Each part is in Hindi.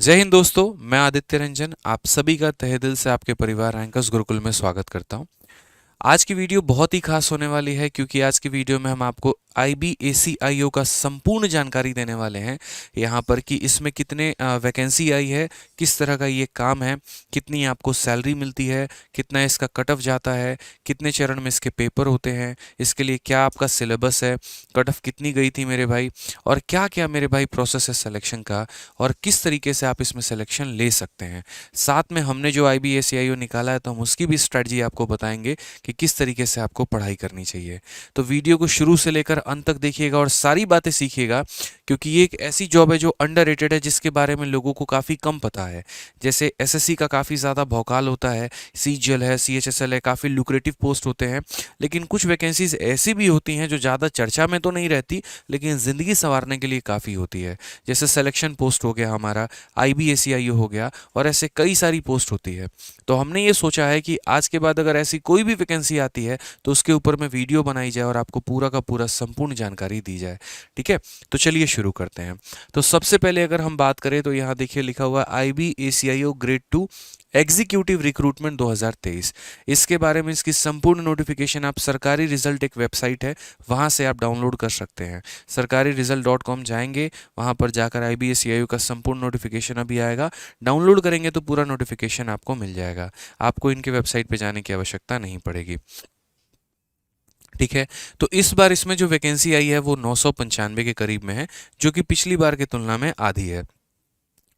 जय हिंद दोस्तों, मैं आदित्य रंजन आप सभी का तहे दिल से आपके परिवार रैंकर्स गुरुकुल में स्वागत करता हूं। आज की वीडियो बहुत ही खास होने वाली है क्योंकि आज की वीडियो में हम आपको IBACIO का संपूर्ण जानकारी देने वाले हैं। यहाँ पर कि इसमें कितने वैकेंसी आई है, किस तरह का ये काम है, कितनी आपको सैलरी मिलती है, कितना इसका कट ऑफ जाता है, कितने चरण में इसके पेपर होते हैं, इसके लिए क्या आपका सिलेबस है, कट ऑफ कितनी गई थी मेरे भाई, और क्या क्या मेरे भाई प्रोसेस है सिलेक्शन का, और किस तरीके से आप इसमें सिलेक्शन ले सकते हैं। साथ में हमने जो IBACIO निकाला है तो हम उसकी भी स्ट्रेटजी आपको बताएंगे कि किस तरीके से आपको पढ़ाई करनी चाहिए। तो वीडियो को शुरू से लेकर अंत तक देखिएगा और सारी बातें सीखिएगा, क्योंकि ये एक ऐसी जॉब है जो अंडररेटेड है, जिसके बारे में लोगों को काफ़ी कम पता है। जैसे SSC का काफ़ी ज़्यादा भौकाल होता है, CGL है, CHSL है, काफ़ी लुक्रेटिव पोस्ट होते हैं, लेकिन कुछ वैकेंसीज ऐसी भी होती हैं जो ज़्यादा चर्चा में तो नहीं रहती, लेकिन ज़िंदगी संवारने के लिए काफ़ी होती है। जैसे सिलेक्शन पोस्ट हो गया हमारा, IBACIO हो गया, और ऐसे कई सारी पोस्ट होती है। तो हमने ये सोचा है कि आज के बाद अगर ऐसी कोई भी वैकेंसी आती है तो उसके ऊपर में वीडियो बनाई जाए और आपको पूरा का पूरा संपूर्ण जानकारी दी जाए। ठीक है, तो चलिए शुरू करते हैं। तो सबसे पहले अगर हम बात करें तो यहाँ देखिए लिखा हुआ IBACIO ग्रेड 2 एग्जीक्यूटिव रिक्रूटमेंट 2023। इसके बारे में इसकी संपूर्ण नोटिफिकेशन आप सरकारी रिजल्ट एक वेबसाइट है, वहाँ से आप डाउनलोड कर सकते हैं। सरकारी रिजल्ट .com जाएंगे, वहाँ पर जाकर IBACIO का संपूर्ण नोटिफिकेशन अभी आएगा, डाउनलोड करेंगे तो पूरा नोटिफिकेशन आपको मिल जाएगा। आपको इनके वेबसाइट पे जाने की आवश्यकता नहीं पड़ेगी। ठीक है, तो इस बार इसमें जो वैकेंसी आई है वो 995 के करीब में है, जो कि पिछली बार की तुलना में आधी है।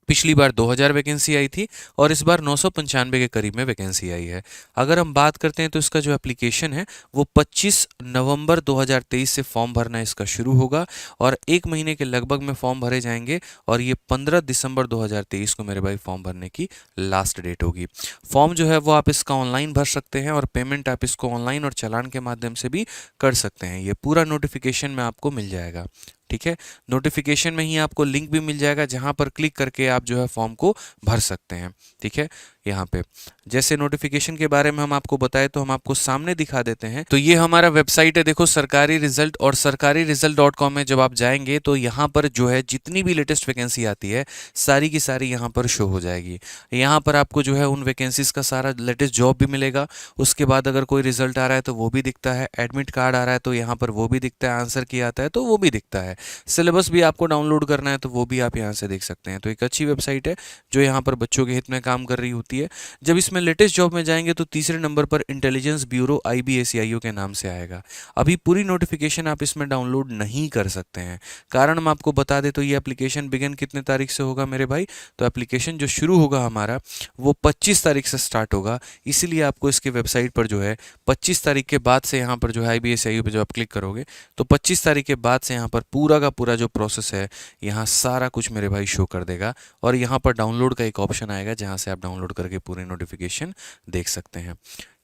पिछली बार 2000 वैकेंसी आई थी और इस बार 995 के करीब में वैकेंसी आई है। अगर हम बात करते हैं तो इसका जो एप्लीकेशन है वो 25 नवंबर 2023 से फॉर्म भरना इसका शुरू होगा और एक महीने के लगभग में फॉर्म भरे जाएंगे, और ये 15 दिसंबर 2023 को मेरे भाई फॉर्म भरने की लास्ट डेट होगी। फॉर्म जो है वो आप इसका ऑनलाइन भर सकते हैं और पेमेंट आप इसको ऑनलाइन और चालान के माध्यम से भी कर सकते हैं। ये पूरा नोटिफिकेशन में आपको मिल जाएगा। ठीक है, नोटिफिकेशन में ही आपको लिंक भी मिल जाएगा जहां पर क्लिक करके आप जो है फॉर्म को भर सकते हैं। ठीक है, यहाँ पे जैसे नोटिफिकेशन के बारे में हम आपको बताएं तो हम आपको सामने दिखा देते हैं। तो ये हमारा वेबसाइट है, देखो सरकारी रिजल्ट, और सरकारी रिजल्ट .com में जब आप जाएंगे तो यहाँ पर जो है जितनी भी लेटेस्ट वैकेंसी आती है सारी की सारी यहाँ पर शो हो जाएगी। यहाँ पर आपको जो है उन वैकेंसीज का सारा लेटेस्ट जॉब भी मिलेगा। उसके बाद अगर कोई रिजल्ट आ रहा है तो वो भी दिखता है, एडमिट कार्ड आ रहा है तो यहाँ पर वो भी दिखता है, आंसर किया आता है तो वो भी दिखता है, सिलेबस भी आपको डाउनलोड करना है तो वो भी आप यहाँ से देख सकते हैं। तो एक अच्छी वेबसाइट है जो यहाँ पर बच्चों के हित में काम कर रही होती है। जब इसमें लेटेस्ट जॉब में जाएंगे तो तीसरे नंबर पर इंटेलिजेंस ब्यूरो IBACIO के नाम से आएगा। अभी पूरी नोटिफिकेशन आप इसमें डाउनलोड नहीं कर सकते हैं, कारण हम आपको बता दें तो ये एप्लीकेशन बिगिन कितने तारीख से होगा मेरे भाई। तो एप्लीकेशन जो शुरू होगा हमारा वो 25 तारीख से स्टार्ट होगा, इसीलिए आपको इसके वेबसाइट पर जो है 25 तारीख के बाद से यहाँ पर जो है IBACIO पे जब आप क्लिक करोगे तो 25 तारीख के बाद से यहाँ पर पूरा का पूरा जो प्रोसेस है यहाँ सारा कुछ मेरे भाई शो कर देगा, और यहाँ पर डाउनलोड का एक ऑप्शन आएगा जहाँ से आप डाउनलोड करके पूरी नोटिफिकेशन देख सकते हैं।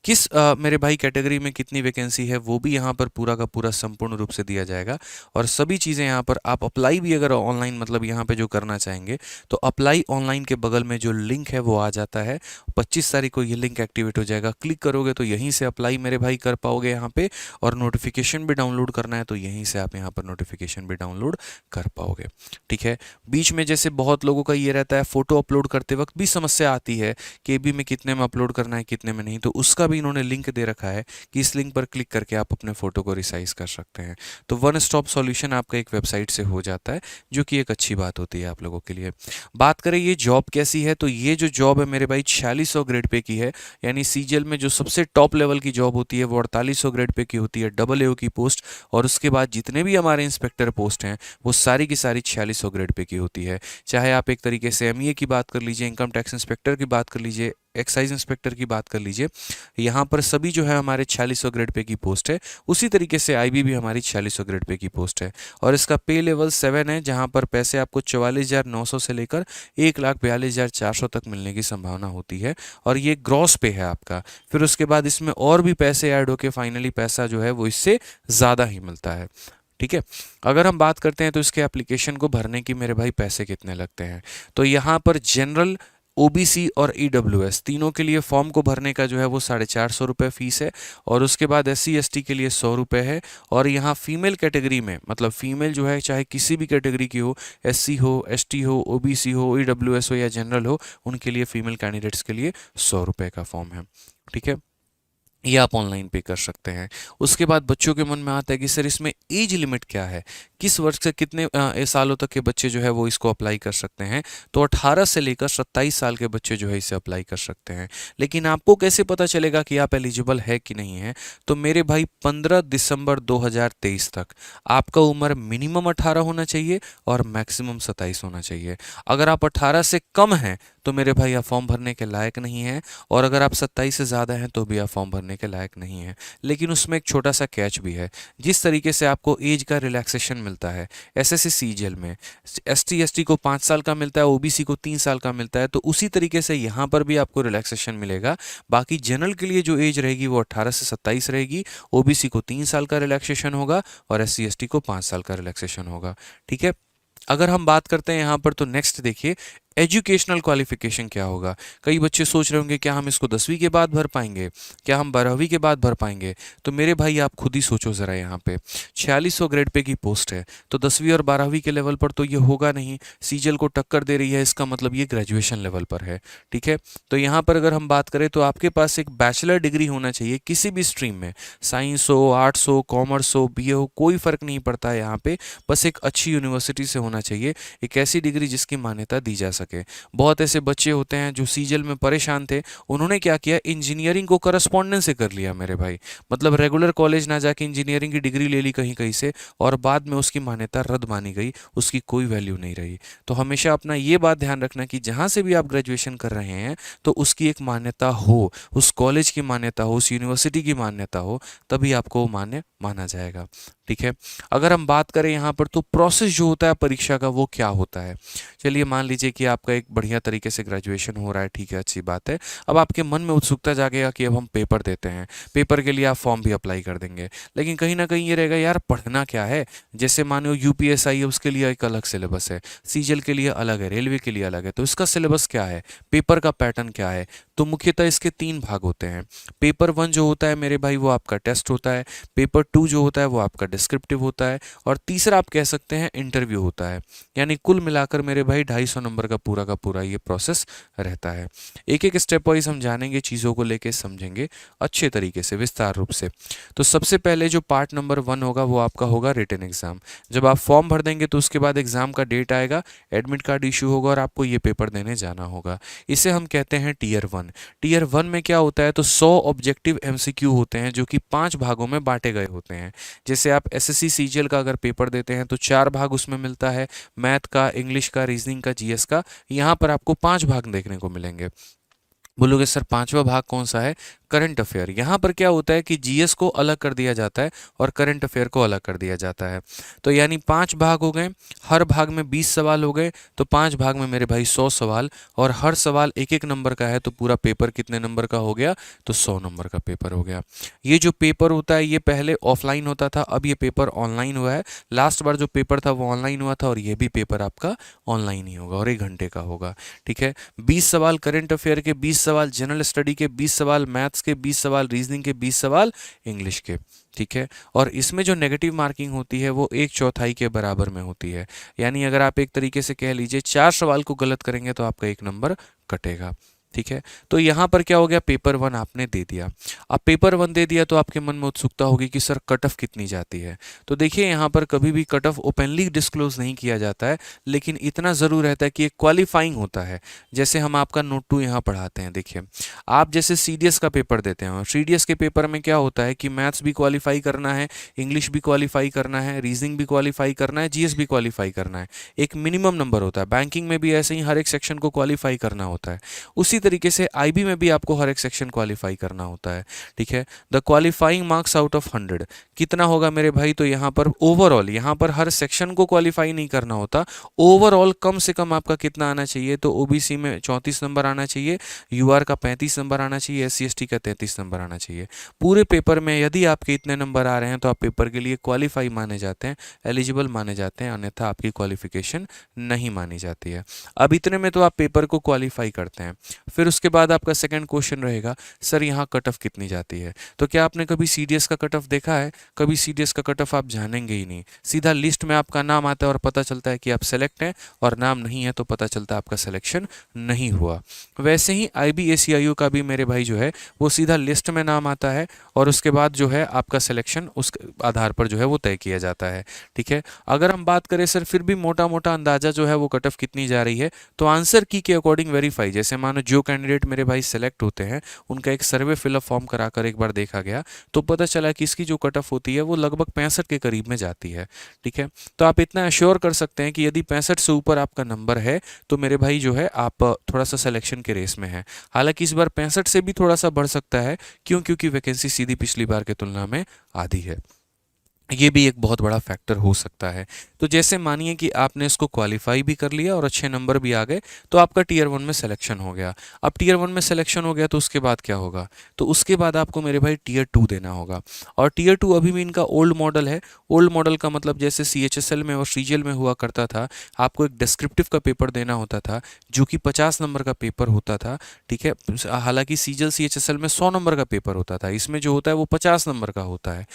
किस मेरे भाई कैटेगरी में कितनी वैकेंसी है वो भी यहाँ पर पूरा का पूरा संपूर्ण रूप से दिया जाएगा, और सभी चीज़ें यहाँ पर आप अप्लाई भी अगर ऑनलाइन मतलब यहाँ पे जो करना चाहेंगे तो अप्लाई ऑनलाइन के बगल में जो लिंक है वो आ जाता है। 25 तारीख को ये लिंक एक्टिवेट हो जाएगा, क्लिक करोगे तो यहीं से अप्लाई मेरे भाई कर पाओगे यहाँ पे, और नोटिफिकेशन भी डाउनलोड करना है तो यहीं से आप यहाँ पर नोटिफिकेशन भी डाउनलोड कर पाओगे। ठीक है, बीच में जैसे बहुत लोगों का ये रहता है फोटो अपलोड करते वक्त भी समस्या आती है कि KB में कितने में अपलोड करना है कितने में नहीं, तो उसका भी इन्होंने लिंक दे रखा है कि इस लिंक पर क्लिक करके आप अपने फोटो को रिसाइज कर सकते हैं। तो वन स्टॉप सॉल्यूशन आपका एक वेबसाइट से हो जाता है, जो कि एक अच्छी बात होती है आप लोगों के लिए। बात करें ये जॉब कैसी है, तो ये जो जॉब है मेरे भाई 4600 ग्रेड पे की है, यानी CGL में जो सबसे टॉप लेवल की जॉब होती है वो 4800 ग्रेड पे की होती है, डबल AO की पोस्ट, और उसके बाद जितने भी हमारे इंस्पेक्टर पोस्ट हैं वो सारी की सारी 4600 ग्रेड पे की होती है। चाहे आप एक तरीके से ME की बात कर लीजिए, इनकम टैक्स इंस्पेक्टर की बात कर लीजिए, एक्साइज इंस्पेक्टर की बात कर लीजिए, यहाँ पर सभी जो है हमारे 4600 ग्रेड पे की पोस्ट है। उसी तरीके से IB भी हमारी 4600 ग्रेड पे की पोस्ट है, और इसका पे लेवल 7 है, जहाँ पर पैसे आपको 44,900 से लेकर 1,42,400 तक मिलने की संभावना होती है, और ये ग्रॉस पे है आपका। फिर उसके बाद इसमें और भी पैसे ऐड होके फाइनली पैसा जो है वो इससे ज़्यादा ही मिलता है। ठीक है, अगर हम बात करते हैं तो इसके एप्लीकेशन को भरने की मेरे भाई पैसे कितने लगते हैं, तो यहाँ पर जनरल ओबीसी और ईडब्ल्यूएस तीनों के लिए फॉर्म को भरने का जो है वो 450 रुपये फीस है। और उसके बाद एससी एसटी के लिए 100 रुपये है। और यहाँ फीमेल कैटेगरी में, मतलब फीमेल जो है चाहे किसी भी कैटेगरी की हो, एससी हो, एसटी हो, ओबीसी हो, ईडब्ल्यूएस हो या जनरल हो, उनके लिए फीमेल कैंडिडेट्स के लिए 100 रुपये का फॉर्म है। ठीक है, ये आप ऑनलाइन पे कर सकते हैं। उसके बाद बच्चों के मन में आता है कि सर इसमें एज लिमिट क्या है, किस वर्ष से कितने सालों तक के बच्चे जो है वो इसको अप्लाई कर सकते हैं। तो 18 से लेकर 27 साल के बच्चे जो है इसे अप्लाई कर सकते हैं। लेकिन आपको कैसे पता चलेगा कि आप एलिजिबल है कि नहीं है? तो मेरे भाई 15 दिसंबर 2023 तक आपका उम्र मिनिमम 18 होना चाहिए और मैक्सिमम 27 होना चाहिए। अगर आप 18 से कम हैं तो मेरे भाई आप फॉर्म भरने के लायक नहीं हैं, और अगर आप 27 से ज़्यादा हैं तो भी आप फॉर्म भरने के लायक नहीं हैं। लेकिन उसमें एक छोटा सा कैच भी है। जिस तरीके से आपको एज का रिलैक्सेशन मिलता है एसएससी सीजीएल में, एसटी एसटी को 5 साल का मिलता है, ओबीसी को 3 साल का मिलता है, तो उसी तरीके से यहाँ पर भी आपको रिलैक्सेशन मिलेगा। बाकी जनरल के लिए जो एज रहेगी वो 18 से 27 रहेगी, ओबीसी को 3 साल का रिलैक्सेशन होगा और एससी एसटी को 5 साल का रिलैक्सेशन होगा। ठीक है, अगर हम बात करते हैं यहाँ पर तो नेक्स्ट देखिए एजुकेशनल क्वालिफिकेशन क्या होगा। कई बच्चे सोच रहे होंगे क्या हम इसको 10वीं के बाद भर पाएंगे, क्या हम 12वीं के बाद भर पाएंगे? तो मेरे भाई आप खुद ही सोचो ज़रा, यहाँ पे 4600 ग्रेड पे की पोस्ट है, तो 10वीं और 12वीं के लेवल पर तो ये होगा नहीं। सीजीएल को टक्कर दे रही है, इसका मतलब ये ग्रेजुएशन लेवल पर है। ठीक है, तो यहाँ पर अगर हम बात करें तो आपके पास एक बैचलर डिग्री होना चाहिए किसी भी स्ट्रीम में, साइंस हो, आर्ट्स हो, कॉमर्स हो, बीए हो, कोई फ़र्क नहीं पड़ता है यहाँ पे। बस एक अच्छी यूनिवर्सिटी से होना चाहिए, एक ऐसी डिग्री जिसकी मान्यता दी जा सके। बहुत ऐसे बच्चे होते हैं जो सीजीएल में परेशान थे, उन्होंने क्या किया, इंजीनियरिंग को करस्पॉन्डेंस से कर लिया मेरे भाई। मतलब रेगुलर कॉलेज ना जाके इंजीनियरिंग की डिग्री ले ली कहीं कहीं से, और बाद में उसकी मान्यता रद्द मानी गई, उसकी कोई वैल्यू नहीं रही। तो हमेशा अपना ये बात ध्यान रखना कि जहाँ से भी आप ग्रेजुएशन कर रहे हैं तो उसकी एक मान्यता हो, उस कॉलेज की मान्यता हो, उस यूनिवर्सिटी की मान्यता हो, तभी आपको मान्य माना जाएगा। ठीक है, अगर हम बात करें यहाँ पर तो प्रोसेस जो होता है परीक्षा का वो क्या होता है। चलिए मान लीजिए कि आपका एक बढ़िया तरीके से ग्रेजुएशन हो रहा है, ठीक है, अच्छी बात है। अब आपके मन में उत्सुकता जागेगा कि अब हम पेपर देते हैं, पेपर के लिए आप फॉर्म भी अप्लाई कर देंगे। लेकिन कहीं ना कहीं ये रहेगा यार पढ़ना क्या है। जैसे मानो यूपीएसआई है, उसके लिए एक अलग सिलेबस है, सीजीएल के लिए अलग है, रेलवे के लिए अलग है, तो इसका सिलेबस क्या है, पेपर का पैटर्न क्या है? तो मुख्यतः इसके 3 भाग होते हैं। पेपर 1 जो होता है मेरे भाई वो आपका टेस्ट होता है, पेपर 2 जो होता है वो आपका डिस्क्रिप्टिव होता है, और तीसरा आप कह सकते हैं इंटरव्यू होता है। यानी कुल मिलाकर मेरे भाई 250 नंबर का पूरा ये प्रोसेस रहता है। एक एक स्टेप वाइज हम जानेंगे, चीज़ों को लेके समझेंगे अच्छे तरीके से, विस्तार रूप से। तो सबसे पहले जो पार्ट नंबर 1 होगा वो आपका होगा रिटन एग्जाम। जब आप फॉर्म भर देंगे तो उसके बाद एग्जाम का डेट आएगा, एडमिट कार्ड इशू होगा और आपको ये पेपर देने जाना होगा। इसे हम कहते हैं टीयर 1। टीयर 1 में क्या होता है, तो 100 ऑब्जेक्टिव एमसीक्यू होते हैं जो कि 5 भागों में बांटे गए होते हैं। जैसे आप एसएससी सीजीएल का अगर पेपर देते हैं तो 4 भाग उसमें मिलता है, मैथ का, इंग्लिश का, रीजनिंग का, जीएस का। यहाँ पर आपको 5 भाग देखने को मिलेंगे। बोलोगे सर 5वां भाग कौन सा है? Current affair. यहाँ पर क्या होता है कि जीएस को अलग कर दिया जाता है और करंट अफेयर को अलग कर दिया जाता है। तो यानी 5 भाग हो गए, हर भाग में 20 सवाल हो गए, तो 5 भाग में मेरे भाई 100 सवाल, और हर सवाल 1-1 नंबर का है, तो पूरा पेपर कितने नंबर का हो गया? तो 100 नंबर का पेपर हो गया। ये जो पेपर होता है ये पहले ऑफलाइन होता था, अब ये पेपर ऑनलाइन हुआ है। लास्ट बार जो पेपर था वो ऑनलाइन हुआ था, और ये भी पेपर आपका ऑनलाइन ही होगा और 1 घंटे का होगा। ठीक है, 20 सवाल करंट अफेयर के, 20 सवाल जनरल स्टडी के, 20 सवाल मैथ्स के, 20 सवाल रीजनिंग के, 20 सवाल इंग्लिश के। ठीक है, और इसमें जो नेगेटिव मार्किंग होती है वो 1/4 के बराबर में होती है। यानी अगर आप एक तरीके से कह लीजिए 4 सवाल को गलत करेंगे तो आपका 1 नंबर कटेगा। ठीक है, तो यहाँ पर क्या हो गया, पेपर 1 आपने दे दिया। अब पेपर 1 दे दिया तो आपके मन में उत्सुकता होगी कि सर कट ऑफ कितनी जाती है। तो देखिए यहाँ पर कभी भी कट ऑफ ओपनली डिस्क्लोज नहीं किया जाता है, लेकिन इतना ज़रूर रहता है कि एक क्वालिफाइंग होता है। जैसे हम आपका नोट 2 यहाँ पढ़ाते हैं, देखिए आप जैसे सीडीएस का पेपर देते हैं, और सीडीएस के पेपर में क्या होता है कि मैथ्स भी क्वालिफाई करना है, इंग्लिश भी क्वालिफाई करना है, रीजनिंग भी क्वालिफाई करना है, जीएस भी क्वालिफाई करना है। एक मिनिमम नंबर होता है। बैंकिंग में भी ऐसे ही हर एक सेक्शन को क्वालिफाई करना होता है। उसी तरीके से आईबी में भी आपको हर एक सेक्शन क्वालिफाई करना होता है, ठीक है। The qualifying marks out of 100 कितना होगा मेरे भाई, तो यहाँ पर ओवरऑल, यहाँ पर हर सेक्शन को क्वालिफाई नहीं करना होता, ओवरऑल कम से कम आपका कितना आना चाहिए, तो ओबीसी में 34 नंबर आना चाहिए, यूआर का 35 नंबर आना चाहिए, एससी एसटी का 33 नंबर आना चाहिए। पूरे पेपर में यदि आपके इतने नंबर आ रहे हैं तो आप पेपर के लिए क्वालिफाई माने जाते हैं, एलिजिबल माने जाते हैं, अन्यथा आपकी क्वालिफिकेशन नहीं मानी जाती है। अब इतने में तो आप पेपर को क्वालिफाई करते हैं। फिर उसके बाद आपका सेकंड क्वेश्चन रहेगा, सर यहाँ कट ऑफ कितनी जाती है। तो क्या आपने कभी सीडीएस का कट ऑफ देखा है? कभी सीडीएस का कट ऑफ आप जानेंगे ही नहीं। सीधा लिस्ट में आपका नाम आता है और पता चलता है कि आप सेलेक्ट हैं, और नाम नहीं है तो पता चलता है आपका सिलेक्शन नहीं हुआ। वैसे ही IBACIO का भी मेरे भाई जो है वो सीधा लिस्ट में नाम आता है, और उसके बाद जो है आपका सिलेक्शन उस आधार पर जो है वो तय किया जाता है, ठीक है। अगर हम बात करें सर फिर भी मोटा मोटा अंदाजा जो है वो कट ऑफ कितनी जा रही है, तो आंसर की के अकॉर्डिंग वेरीफाई, जैसे मानो जो कैंडिडेट मेरे भाई सेलेक्ट होते हैं उनका एक सर्वे फिलअप फॉर्म कराकर एक बार देखा गया, तो पता चला कि इसकी जो कट ऑफ होती है वो लगभग 65 के करीब में जाती है, ठीक है। तो आप इतना एश्योर कर सकते हैं कि यदि 65 से ऊपर आपका नंबर है तो मेरे भाई जो है आप थोड़ा सा सिलेक्शन के रेस में हैं। हालांकि इस बार 65 से भी थोड़ा सा बढ़ सकता है, क्यों? क्योंकि वैकेंसी सीधी पिछली बार की तुलना में आधी है, ये भी एक बहुत बड़ा फैक्टर हो सकता है। तो जैसे मानिए कि आपने इसको क्वालिफाई भी कर लिया और अच्छे नंबर भी आ गए, तो आपका टीयर 1 में सिलेक्शन हो गया। अब टीयर 1 में सिलेक्शन हो गया तो उसके बाद क्या होगा, तो उसके बाद आपको मेरे भाई टीयर 2 देना होगा। और टीयर 2 अभी भी इनका ओल्ड मॉडल है। ओल्ड मॉडल का मतलब जैसे CHSL में और सीजीएल में हुआ करता था, आपको एक डिस्क्रिप्टिव का पेपर देना होता था जो कि 50 नंबर का पेपर होता था, ठीक है। हालांकि सीजीएल CHSL में 100 नंबर का पेपर होता था, इसमें जो होता है वो 50 नंबर का होता है।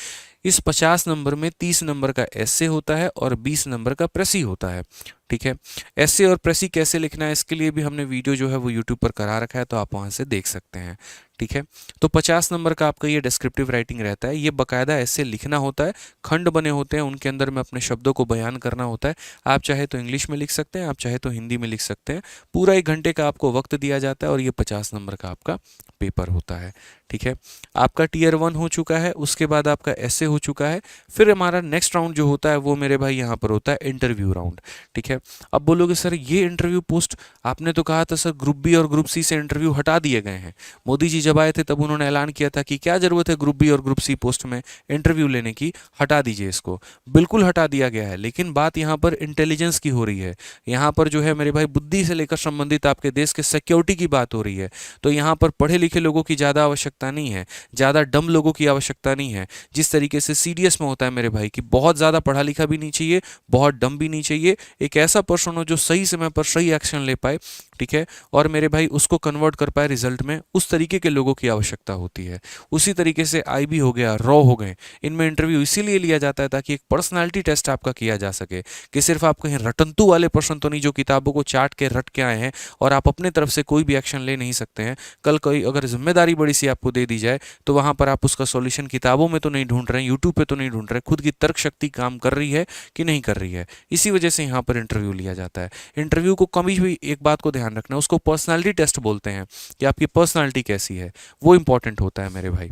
इस 50 नंबर में 30 नंबर का एस्से होता है और 20 नंबर का प्रेसी होता है, ठीक है। एस्से और प्रेसी कैसे लिखना है इसके लिए भी हमने वीडियो जो है वो यूट्यूब पर करा रखा है, तो आप वहाँ से देख सकते हैं, ठीक है। तो 50 नंबर का आपका ये डिस्क्रिप्टिव राइटिंग रहता है, ये बकायदा ऐसे लिखना होता है, खंड बने होते हैं, उनके अंदर में अपने शब्दों को बयान करना होता है। आप चाहे तो इंग्लिश में लिख सकते हैं, आप चाहे तो हिंदी में लिख सकते हैं। पूरा 1 घंटे का आपको वक्त दिया जाता है और ये 50 नंबर का आपका पेपर होता है, ठीक है। आपका टीयर 1 हो चुका है, उसके बाद आपका एस्से हो चुका है। फिर हमारा नेक्स्ट राउंड जो होता है वो मेरे भाई यहाँ पर होता है इंटरव्यू राउंड, ठीक है। अब बोलोगे सर ये इंटरव्यू पोस्ट, आपने तो कहा था सर ग्रुप बी और ग्रुप सी से इंटरव्यू हटा दिए गए हैं। मोदी जी जब आए थे तब उन्होंने ऐलान किया था कि क्या जरूरत है ग्रुप बी और ग्रुप सी पोस्ट में इंटरव्यू लेने की, हटा दीजिए इसको। बिल्कुल हटा दिया गया है, लेकिन बात यहाँ पर इंटेलिजेंस की हो रही है। यहाँ पर जो है मेरे भाई बुद्धि से लेकर संबंधित आपके देश के सिक्योरिटी की बात हो रही है। तो यहाँ पर पढ़े लिखे लोगों की ज़्यादा आवश्यकता नहीं है, ज़्यादा डम लोगों की आवश्यकता नहीं है। जिस तरीके से सीडीएस में होता है मेरे भाई कि बहुत ज़्यादा पढ़ा लिखा भी नहीं चाहिए, बहुत डम भी नहीं चाहिए, एक ऐसा पर्सन हो जो सही समय पर सही एक्शन ले पाए, ठीक है, और मेरे भाई उसको कन्वर्ट कर पाए रिजल्ट में, उस तरीके के लोगों की आवश्यकता होती है। उसी तरीके से आईबी हो गया, रॉ हो गए, इनमें इंटरव्यू इसीलिए लिया जाता है ताकि एक पर्सनालिटी टेस्ट आपका किया जा सके कि सिर्फ आप कहीं रटंतू वाले पर्सन तो नहीं जो किताबों को चाट के रट के आए हैं और आप अपने तरफ से कोई भी एक्शन ले नहीं सकते हैं। कल कोई अगर जिम्मेदारी बड़ी सी आपको दे दी जाए तो वहां पर आप उसका सॉल्यूशन किताबों में तो नहीं ढूंढ रहे हैं, यूट्यूब पे तो नहीं ढूंढ रहे, खुद की तर्क शक्ति काम कर रही है कि नहीं कर रही है। इसी वजह से यहाँ पर इंटरव्यू लिया जाता है। इंटरव्यू को कभी भी एक बात को ध्यान रखना, उसको पर्सनालिटी टेस्ट बोलते हैं कि आपकी पर्सनालिटी कैसी है, वो इंपॉर्टेंट होता है मेरे भाई।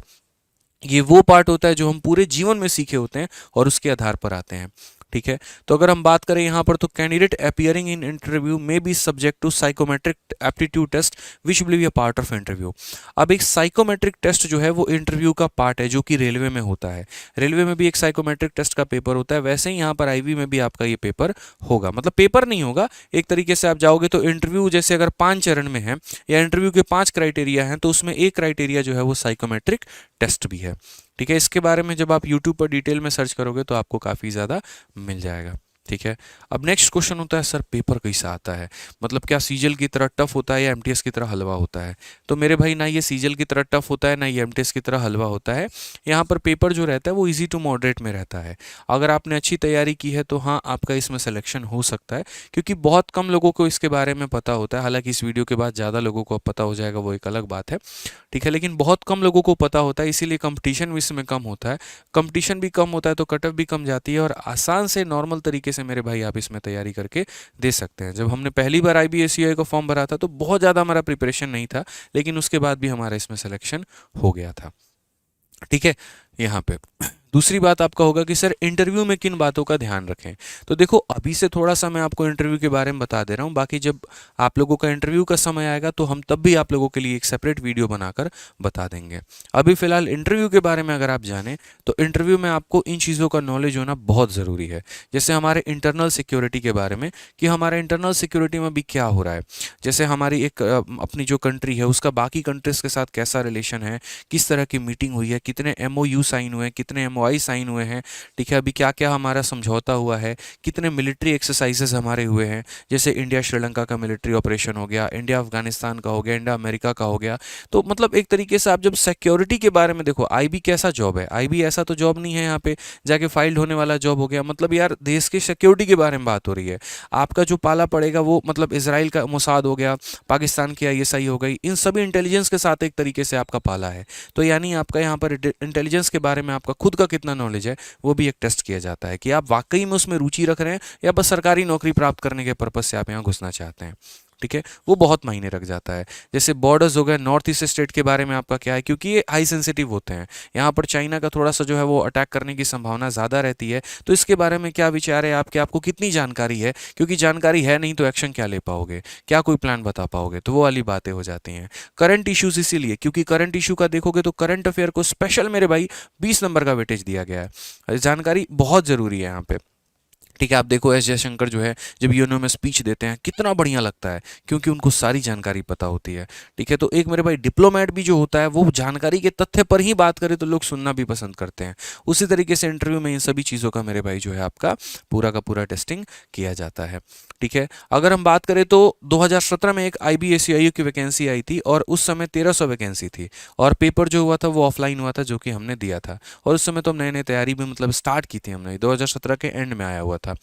ये वो पार्ट होता है जो हम पूरे जीवन में सीखे होते हैं और उसके आधार पर आते हैं, ठीक है। तो अगर हम बात करें यहाँ पर तो कैंडिडेट अपीयरिंग इन इंटरव्यू में be subject to psychometric aptitude test which will be a part of interview. अब एक साइकोमेट्रिक टेस्ट जो है वो इंटरव्यू का पार्ट है जो कि रेलवे में होता है। रेलवे में भी एक साइकोमेट्रिक टेस्ट का पेपर होता है, वैसे ही यहाँ पर आईबी में भी आपका ये पेपर होगा। मतलब पेपर नहीं होगा, एक तरीके से आप जाओगे तो इंटरव्यू जैसे अगर 5 चरण में है या इंटरव्यू के 5 क्राइटेरिया हैं तो उसमें एक क्राइटेरिया जो है वो साइकोमेट्रिक टेस्ट भी है, ठीक है। इसके बारे में जब आप YouTube पर डिटेल में सर्च करोगे तो आपको काफ़ी ज़्यादा मिल जाएगा, ठीक है। अब नेक्स्ट क्वेश्चन होता है सर पेपर कैसा आता है, मतलब क्या सीजीएल की तरह टफ होता है या एमटीएस की तरह हलवा होता है। तो मेरे भाई ना ये सीजीएल की तरह टफ होता है ना ये एमटीएस की तरह हलवा होता है। यहाँ पर पेपर जो रहता है वो इजी टू मॉडरेट में रहता है। अगर आपने अच्छी तैयारी की है तो हाँ आपका इसमें सिलेक्शन हो सकता है, क्योंकि बहुत कम लोगों को इसके बारे में पता होता है। हालांकि इस वीडियो के बाद ज़्यादा लोगों को पता हो जाएगा, वो एक अलग बात है, ठीक है, लेकिन बहुत कम लोगों को पता होता है, इसीलिए कंपटीशन भी इसमें कम होता है। कंपटीशन भी कम होता है तो कट ऑफ भी कम जाती है और आसान से नॉर्मल तरीके से मेरे भाई आप इसमें तैयारी करके दे सकते हैं। जब हमने पहली बार IBACIO का फॉर्म भरा था तो बहुत ज़्यादा हमारा प्रिपरेशन नहीं था, लेकिन उसके बाद भी हमारा इसमें सिलेक्शन हो गया था, ठीक है। यहाँ पे दूसरी बात आपका होगा कि सर इंटरव्यू में किन बातों का ध्यान रखें। तो देखो अभी से थोड़ा सा मैं आपको इंटरव्यू के बारे में बता दे रहा हूँ, बाकी जब आप लोगों का इंटरव्यू का समय आएगा तो हम तब भी आप लोगों के लिए एक सेपरेट वीडियो बनाकर बता देंगे। अभी फिलहाल इंटरव्यू के बारे में अगर आप जानें तो इंटरव्यू में आपको इन चीज़ों का नॉलेज होना बहुत ज़रूरी है। जैसे हमारे इंटरनल सिक्योरिटी के बारे में कि हमारे इंटरनल सिक्योरिटी में भी क्या हो रहा है, जैसे हमारी एक अपनी जो कंट्री है उसका बाकी कंट्रीज़ के साथ कैसा रिलेशन है, किस तरह की मीटिंग हुई है, कितने MOU साइन हुए हैं, कितने MOI साइन हुए हैं, ठीक है, अभी क्या क्या हमारा समझौता हुआ है, कितने मिलिट्री एक्सरसाइजेस हमारे हुए हैं, जैसे इंडिया श्रीलंका का मिलिट्री ऑपरेशन हो गया, इंडिया अफगानिस्तान का हो गया, इंडिया अमेरिका का हो गया। तो मतलब एक तरीके से आप जब सिक्योरिटी के बारे में देखो, IB कैसा जॉब है, IB ऐसा तो जॉब नहीं है यहाँ पे जाके फाइल्ड होने वाला जॉब हो गया, मतलब यार देश की सिक्योरिटी के बारे में बात हो रही है। आपका जो पाला पड़ेगा वो मतलब इसराइल का मोसाद हो गया, पाकिस्तान की ISI हो गई, इन सभी इंटेलिजेंस के साथ एक तरीके से आपका पाला है। तो यानी आपका यहाँ पर इंटेलिजेंस के बारे में आपका खुद का कितना नॉलेज है वो भी एक टेस्ट किया जाता है कि आप वाकई में उसमें रुचि रख रहे हैं या बस सरकारी नौकरी प्राप्त करने के पर्पज से आप यहाँ घुसना चाहते हैं। ठीक है, वो बहुत मायने रख जाता है। जैसे बॉर्डर्स हो गए, नॉर्थ ईस्ट स्टेट के बारे में आपका क्या है, क्योंकि ये हाई सेंसिटिव होते हैं, यहाँ पर चाइना का थोड़ा सा जो है वो अटैक करने की संभावना ज़्यादा रहती है। तो इसके बारे में क्या विचार है आपके, आपको कितनी जानकारी है, क्योंकि जानकारी है नहीं तो एक्शन क्या ले पाओगे, क्या कोई प्लान बता पाओगे, तो वो वाली बातें हो जाती हैं। करंट इश्यूज इसीलिए क्योंकि करंट इशू का देखोगे तो करंट अफेयर को स्पेशल मेरे भाई 20 नंबर का वेटेज दिया गया है। जानकारी बहुत ज़रूरी है यहाँ पे। ठीक है, आप देखो एस जयशंकर जो है जब यूएनओ में स्पीच देते हैं कितना बढ़िया लगता है, क्योंकि उनको सारी जानकारी पता होती है। ठीक है, तो एक मेरे भाई डिप्लोमेट भी जो होता है वो जानकारी के तथ्य पर ही बात करे तो लोग सुनना भी पसंद करते हैं। उसी तरीके से इंटरव्यू में इन सभी चीज़ों का मेरे भाई जो है आपका पूरा का पूरा टेस्टिंग किया जाता है। ठीक है, अगर हम बात करें तो 2017 में एक IBACIU की वैकेंसी आई थी और उस समय 1300 वैकेंसी थी और पेपर जो हुआ था वो ऑफलाइन हुआ था, जो कि हमने दिया था। और उस समय तो हम नए नए तैयारी भी मतलब स्टार्ट की थी हमने, 2017 के एंड में आया हुआ था।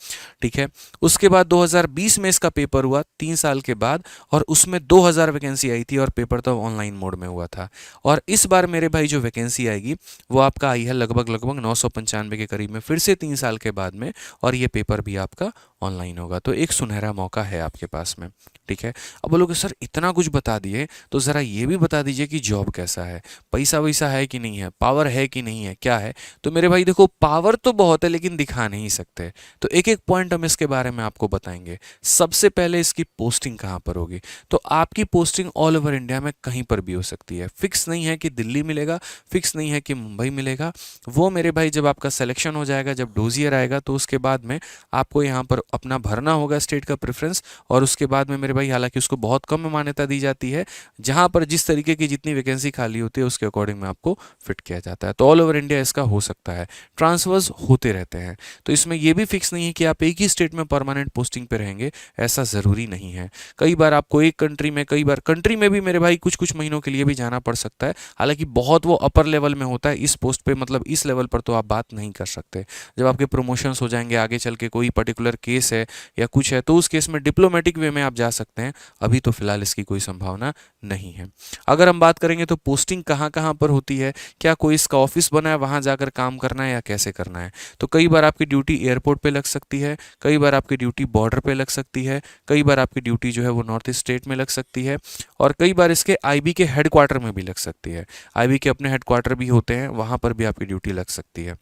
ठीक है, उसके बाद 2020 में इसका पेपर हुआ 3 साल के बाद और उसमें 2000 वैकेंसी आई थी और पेपर तो ऑनलाइन मोड में हुआ था। और इस बार मेरे भाई जो वैकेंसी आएगी वो आपका आई है लगभग 995 के करीब में, फिर से 3 साल के बाद में, और ये पेपर भी आपका ऑनलाइन होगा। तो एक सुनहरा मौका है आपके पास में। ठीक है, अब बोलोगे सर इतना कुछ बता दिए तो ज़रा ये भी बता दीजिए कि जॉब कैसा है, पैसा वैसा है कि नहीं है, पावर है कि नहीं है, क्या है। तो मेरे भाई देखो पावर तो बहुत है लेकिन दिखा नहीं सकते, तो एक एक पॉइंट हम इसके बारे में आपको बताएंगे। सबसे पहले इसकी पोस्टिंग कहाँ पर होगी, तो आपकी पोस्टिंग ऑल ओवर इंडिया में कहीं पर भी हो सकती है। फिक्स नहीं है कि दिल्ली मिलेगा, फिक्स नहीं है कि मुंबई मिलेगा। वो मेरे भाई जब आपका सिलेक्शन हो जाएगा, जब डोजियर आएगा, तो उसके बाद में आपको यहाँ पर अपना भरना होगा स्टेट का प्रेफरेंस, और उसके बाद में मेरे भाई हालांकि उसको बहुत कम मान्यता दी जाती है, जहाँ पर जिस तरीके की जितनी वैकेंसी खाली होती है उसके अकॉर्डिंग में आपको फिट किया जाता है। तो ऑल ओवर इंडिया इसका हो सकता है, ट्रांसफर्स होते रहते हैं। तो इसमें यह भी फिक्स नहीं है कि आप एक ही स्टेट में परमानेंट पोस्टिंग पे रहेंगे, ऐसा ज़रूरी नहीं है। कई बार आपको एक कंट्री में, कई बार कंट्री में भी मेरे भाई कुछ कुछ महीनों के लिए भी जाना पड़ सकता है, हालांकि बहुत वो अपर लेवल में होता है। इस पोस्ट पे मतलब इस लेवल पर तो आप बात नहीं कर सकते। जब आपके प्रमोशंस हो जाएंगे, आगे चल के कोई पर्टिकुलर केस है या कुछ है, तो उस केस में डिप्लोमेटिक वे में आप जा सकते हैं। अभी तो फिलहाल इसकी कोई संभावना नहीं है। अगर हम बात करेंगे तो पोस्टिंग कहाँ कहाँ पर होती है, क्या कोई इसका ऑफिस बना है वहाँ जाकर काम करना है या कैसे करना है, तो कई बार आपकी ड्यूटी एयरपोर्ट पे लग सकती है, कई बार आपकी ड्यूटी बॉर्डर पे लग सकती है, कई बार आपकी ड्यूटी जो है वो नॉर्थ ईस्ट स्टेट में लग सकती है, और कई बार इसके IB के हेडक्वार्टर में भी लग सकती है। IB के अपने हेडक्वार्टर भी होते हैं, वहाँ पर भी आपकी ड्यूटी लग सकती है।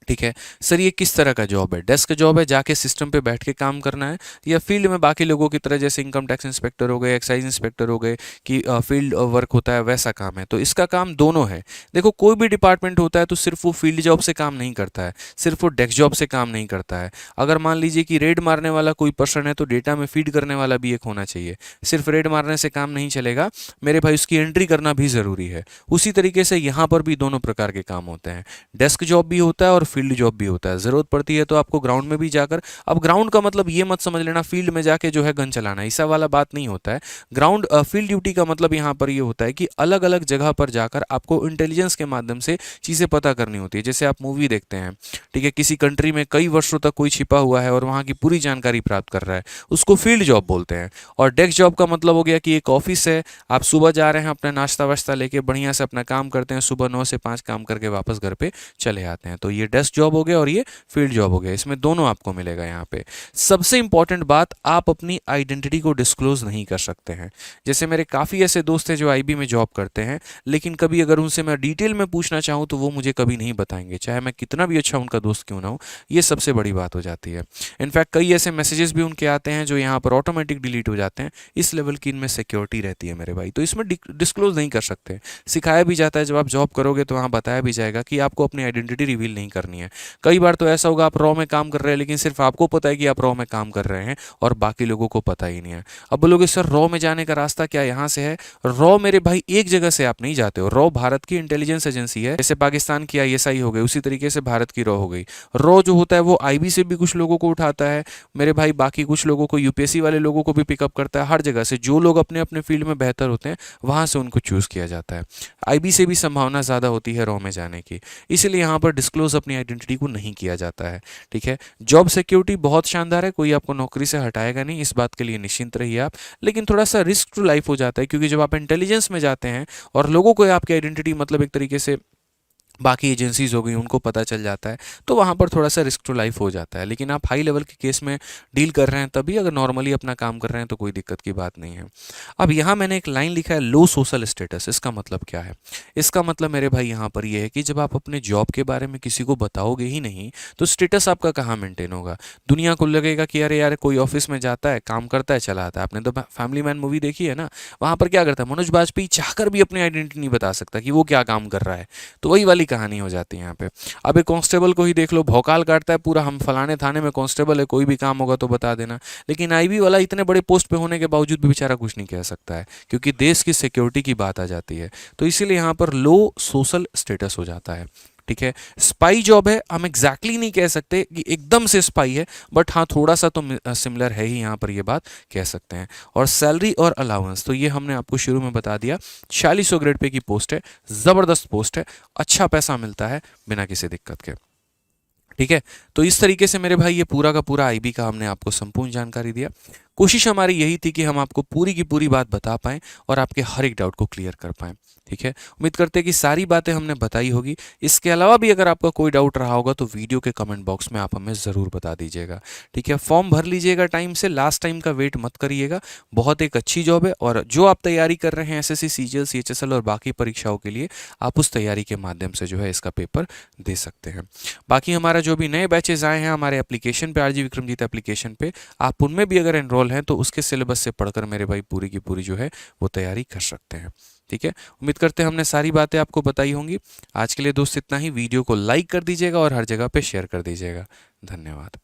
ठीक है सर, ये किस तरह का जॉब है, डेस्क जॉब है, जाके सिस्टम पे बैठ के काम करना है, या फील्ड में बाकी लोगों की तरह जैसे इनकम टैक्स इंस्पेक्टर हो गए, एक्साइज इंस्पेक्टर हो गए कि फील्ड वर्क होता है, वैसा काम है। तो इसका काम दोनों है। देखो कोई भी डिपार्टमेंट होता है तो सिर्फ वो फील्ड जॉब से काम नहीं करता है, सिर्फ वो डेस्क जॉब से काम नहीं करता है। अगर मान लीजिए कि रेड मारने वाला कोई पर्सन है तो डेटा में फीड करने वाला भी एक होना चाहिए। सिर्फ रेड मारने से काम नहीं चलेगा मेरे भाई, उसकी एंट्री करना भी ज़रूरी है। उसी तरीके से यहाँ पर भी दोनों प्रकार के काम होते हैं, डेस्क जॉब भी होता है और फील्ड जॉब भी होता है। ज़रूरत पड़ती है तो आपको ग्राउंड में भी जाकर, अब ग्राउंड का मतलब ये मत समझ लेना फील्ड में जाके जो है गन चलाना, ऐसा वाला बात नहीं होता है। ग्राउंड फील्ड ड्यूटी का मतलब यहाँ पर ये होता है कि अलग अलग जगह पर जाकर आपको इंटेलिजेंस के माध्यम से चीज़ें पता करनी होती है। जैसे आप मूवी देखते हैं, ठीक है, किसी कंट्री में कई वर्षों तक कोई छिपा हुआ है और वहाँ की पूरी जानकारी प्राप्त कर रहा है, उसको फील्ड जॉब बोलते हैं। और डेस्क जॉब का मतलब हो गया कि एक ऑफिस है, आप सुबह जा रहे हैं अपना नाश्ता वाश्ता लेके बढ़िया से अपना काम करते हैं, सुबह 9 से 5 काम करके वापस घर पे चले आते हैं, तो ये डेस्क डेस्क जॉब हो गया और ये फील्ड जॉब हो गया, इसमें दोनों आपको मिलेगा यहाँ पे। सबसे इंपॉर्टेंट बात, आप अपनी आइडेंटिटी को डिस्क्लोज नहीं कर सकते हैं। जैसे मेरे काफ़ी ऐसे दोस्त हैं जो आईबी में जॉब करते हैं, लेकिन कभी अगर उनसे मैं डिटेल में पूछना चाहूँ तो वो मुझे कभी नहीं बताएंगे, चाहे मैं कितना भी अच्छा उनका दोस्त क्यों ना हो। ये सबसे बड़ी बात हो जाती है। इनफैक्ट कई ऐसे मैसेजेस भी उनके आते हैं जो यहाँ पर ऑटोमेटिक डिलीट हो जाते हैं। इस लेवल की इनमें सिक्योरिटी रहती है मेरे भाई, तो इसमें डिस्क्लोज नहीं कर सकते। सिखाया भी जाता है, जब आप जॉब करोगे तो वहाँ बताया भी जाएगा कि आपको अपनी आइडेंटिटी रिवील नहीं करनी है। कई बार तो ऐसा होगा, आप रॉ में काम कर रहे हैं लेकिन सिर्फ आपको पता है कि आप रॉ में काम कर रहे हैं और बाकी लोगों को पता ही नहीं है। अब बोलोगे सर रॉ में जाने का रास्ता क्या यहाँ से है? रॉ मेरे भाई एक जगह से आप नहीं जाते हो। रॉ भारत की इंटेलिजेंस एजेंसी है, जैसे पाकिस्तान की आईएसआई हो गई, उसी तरीके से भारत की रॉ हो गई। रॉ जो होता है वो आईबी से भी कुछ लोगों को उठाता है मेरे भाई, बाकी कुछ लोगों को, यूपीएससी वाले लोगों को भी पिकअप करता है। हर जगह से जो लोग अपने अपने फील्ड में बेहतर होते हैं वहां से उनको चूज किया जाता है। आईबी से भी संभावना ज़्यादा होती है रॉ में जाने की, इसीलिए यहाँ पर डिस्क्लोज अपनी आइडेंटिटी को नहीं किया जाता है। ठीक है, जॉब सिक्योरिटी बहुत शानदार है, कोई आपको नौकरी से हटाएगा नहीं, इस बात के लिए निश्चिंत रहिए आप। लेकिन थोड़ा सा रिस्क टू लाइफ हो जाता है, क्योंकि जब आप इंटेलिजेंस में जाते हैं और लोगों को आपकी आइडेंटिटी मतलब एक तरीके से बाकी एजेंसीज हो गई उनको पता चल जाता है, तो वहाँ पर थोड़ा सा रिस्क टू लाइफ हो जाता है। लेकिन आप हाई लेवल के केस में डील कर रहे हैं तभी, अगर नॉर्मली अपना काम कर रहे हैं तो कोई दिक्कत की बात नहीं है। अब यहाँ मैंने एक लाइन लिखा है लो सोशल स्टेटस। इसका मतलब क्या है? इसका मतलब मेरे भाई यहाँ पर यह है कि जब आप अपने जॉब के बारे में किसी को बताओगे ही नहीं तो स्टेटस आपका कहाँ मेंटेन होगा? दुनिया को लगेगा कि अरे यार कोई ऑफिस में जाता है, काम करता है, चला आता है। आपने तो फैमिली मैन मूवी देखी है ना, वहाँ पर क्या करता है, मनोज बाजपेयी चाहकर भी अपनी आइडेंटिटी नहीं बता सकता कि वो क्या काम कर रहा है। तो वही वाली कहानी हो जाती है यहाँ पे। अब एक कांस्टेबल को ही देख लो, भौकाल काटता है पूरा, हम फलाने थाने में कांस्टेबल है, कोई भी काम होगा तो बता देना। लेकिन आईबी वाला इतने बड़े पोस्ट पे होने के बावजूद भी बेचारा कुछ नहीं कह सकता है, क्योंकि देश की सिक्योरिटी की बात आ जाती है। तो इसीलिए यहाँ पर लो सोशल स्टेटस हो जाता है। ठीक है, स्पाई जॉब है, हम एग्जैक्टली नहीं कह सकते कि एकदम से स्पाई है, बट हाँ थोड़ा सा तो सिमिलर है ही, यहाँ पर ये बात कह सकते हैं। और सैलरी और अलाउंस तो ये हमने आपको शुरू में बता दिया, 4600 ग्रेड पे की पोस्ट है, ज़बरदस्त पोस्ट है, अच्छा पैसा मिलता है बिना किसी दिक्कत के। ठीक है, तो इस तरीके से मेरे भाई ये पूरा का पूरा आईबी का हमने आपको संपूर्ण जानकारी दिया। कोशिश हमारी यही थी कि हम आपको पूरी की पूरी बात बता पाएं और आपके हर एक डाउट को क्लियर कर पाएं। ठीक है, उम्मीद करते हैं कि सारी बातें हमने बताई होगी। इसके अलावा भी अगर आपका कोई डाउट रहा होगा तो वीडियो के कमेंट बॉक्स में आप हमें ज़रूर बता दीजिएगा। ठीक है, फॉर्म भर लीजिएगा टाइम से, लास्ट टाइम का वेट मत करिएगा। बहुत एक अच्छी जॉब है, और जो आप तैयारी कर रहे हैं एसएससी, सीजीएल, सीएचएसएल और बाकी परीक्षाओं के लिए, आप उस तैयारी के माध्यम से जो है इसका पेपर दे सकते हैं। बाकी हमारा जो भी नए बैचेज आए हैं हमारे एप्लीकेशन पे, आरजी विक्रमजीत एप्लीकेशन पे, आप उनमें भी अगर एनरोल हैं तो उसके सिलेबस से पढ़कर मेरे भाई पूरी की पूरी जो है वो तैयारी कर सकते हैं। ठीक है, उम्मीद करते हैं हमने सारी बातें आपको बताई होंगी। आज के लिए दोस्त इतना ही। वीडियो को लाइक कर दीजिएगा और हर जगह पे शेयर कर दीजिएगा। धन्यवाद।